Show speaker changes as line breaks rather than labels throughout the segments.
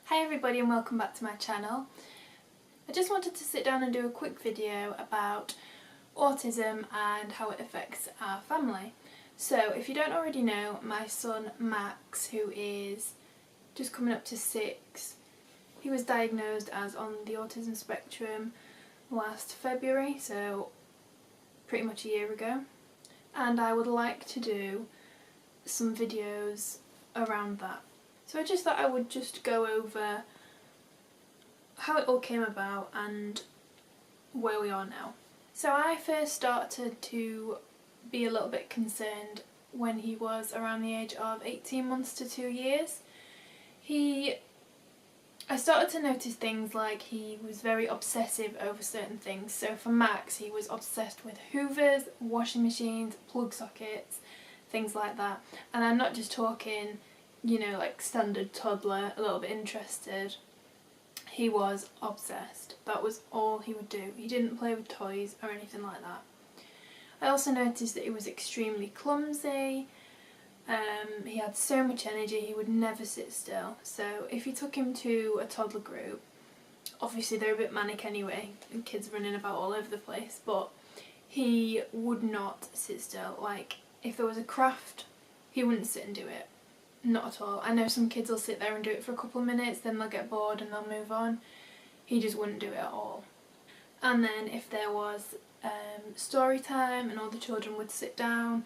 Hi everybody and welcome back to my channel. I just wanted to sit down and do a quick video about autism and how it affects our family. So if you don't already know, my son Max, who is just coming up to 6, he was diagnosed as on the autism spectrum last February, so pretty much a year ago. And I would like to do some videos around that. So I just thought I would just go over how it all came about and where we are now. So I first started to be a little bit concerned when he was around the age of 18 months to 2 years. I started to notice things like he was very obsessive over certain things. So for Max, he was obsessed with hoovers, washing machines, plug sockets, things like that. And I'm not just talking, you know, like standard toddler, a little bit interested. He was obsessed. That was all he would do. He didn't play with toys or anything like that. I also noticed that he was extremely clumsy. He had so much energy, he would never sit still. So if you took him to a toddler group, obviously they're a bit manic anyway, and kids running about all over the place, but he would not sit still. Like, if there was a craft, he wouldn't sit and do it. Not at all. I know some kids will sit there and do it for a couple of minutes, then they'll get bored and they'll move on. He just wouldn't do it at all. And then if there was story time and all the children would sit down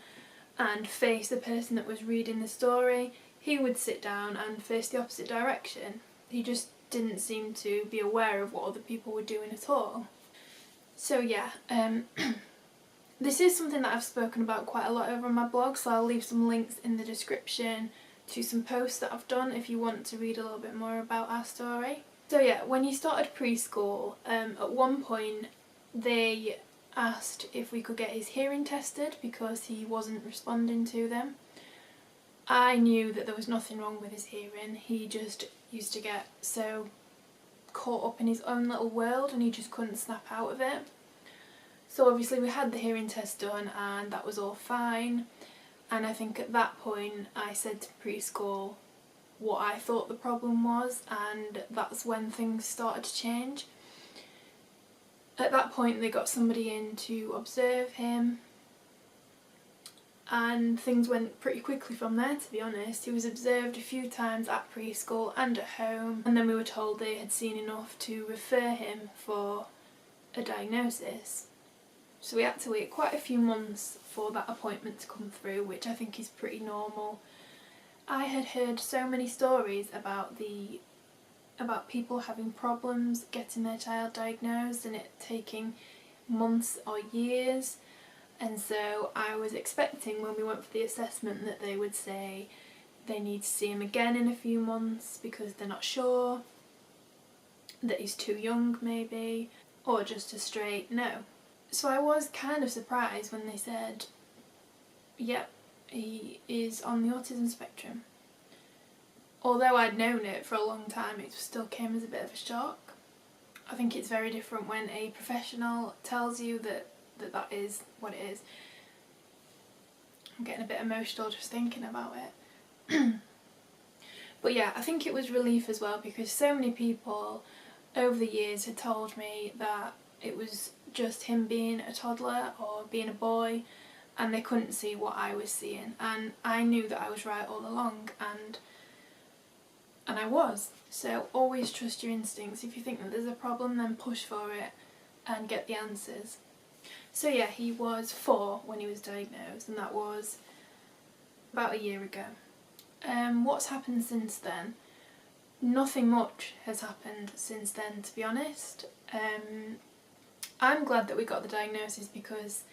and face the person that was reading the story, he would sit down and face the opposite direction. He just didn't seem to be aware of what other people were doing at all. So yeah, this is something that I've spoken about quite a lot over on my blog, so I'll leave some links in the description to some posts that I've done if you want to read a little bit more about our story. So yeah, when he started preschool, at one point they asked if we could get his hearing tested because he wasn't responding to them. I knew that there was nothing wrong with his hearing. He just used to get so caught up in his own little world and he just couldn't snap out of it. So obviously we had the hearing test done and that was all fine. And I think at that point I said to preschool what I thought the problem was, and that's when things started to change. At that point they got somebody in to observe him and things went pretty quickly from there, to be honest. He was observed a few times at preschool and at home, and then we were told they had seen enough to refer him for a diagnosis. So we had to wait quite a few months for that appointment to come through, which I think is pretty normal. I had heard so many stories about people having problems getting their child diagnosed and it taking months or years, and so I was expecting when we went for the assessment that they would say they need to see him again in a few months because they're not sure, that he's too young maybe, or just a straight no. So I was kind of surprised when they said, yep, he is on the autism spectrum. Although I'd known it for a long time, it still came as a bit of a shock. I think it's very different when a professional tells you that is what it is. I'm getting a bit emotional just thinking about it. But yeah, I think it was relief as well because so many people over the years had told me that it was just him being a toddler or being a boy and they couldn't see what I was seeing, and I knew that I was right all along, and I was. So always trust your instincts. If you think that there's a problem, then push for it and get the answers. So yeah, he was 4 when he was diagnosed, and that was about a year ago. What's happened since then? Nothing much has happened since then, to be honest. I'm glad that we got the diagnosis because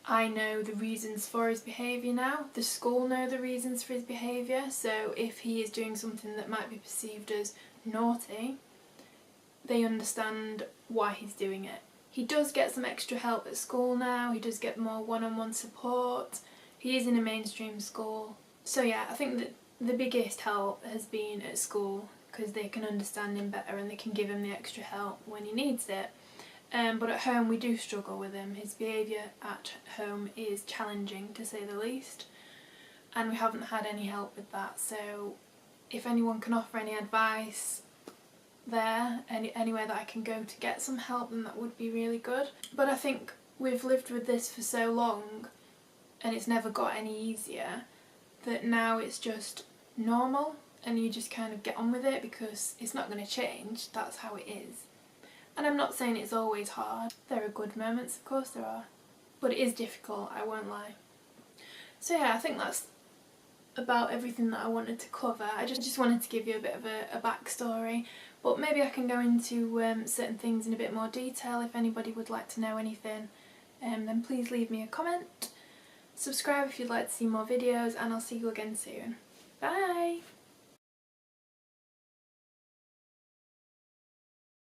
I know the reasons for his behaviour now. The school know the reasons for his behaviour, so if he is doing something that might be perceived as naughty, they understand why he's doing it. He does get some extra help at school now, he does get more one-on-one support, he is in a mainstream school. So yeah, I think that the biggest help has been at school because they can understand him better and they can give him the extra help when he needs it. But at home we do struggle with him. His behaviour at home is challenging, to say the least, and we haven't had any help with that, so if anyone can offer any advice there, anywhere that I can go to get some help, then that would be really good. But I think we've lived with this for so long and it's never got any easier that now it's just normal and you just kind of get on with it because it's not going to change, that's how it is. And I'm not saying it's always hard, there are good moments, of course there are, but it is difficult, I won't lie. So yeah, I think that's about everything that I wanted to cover. I just wanted to give you a bit of a backstory, but maybe I can go into certain things in a bit more detail. If anybody would like to know anything, then please leave me a comment. Subscribe if you'd like to see more videos, and I'll see you again soon. Bye!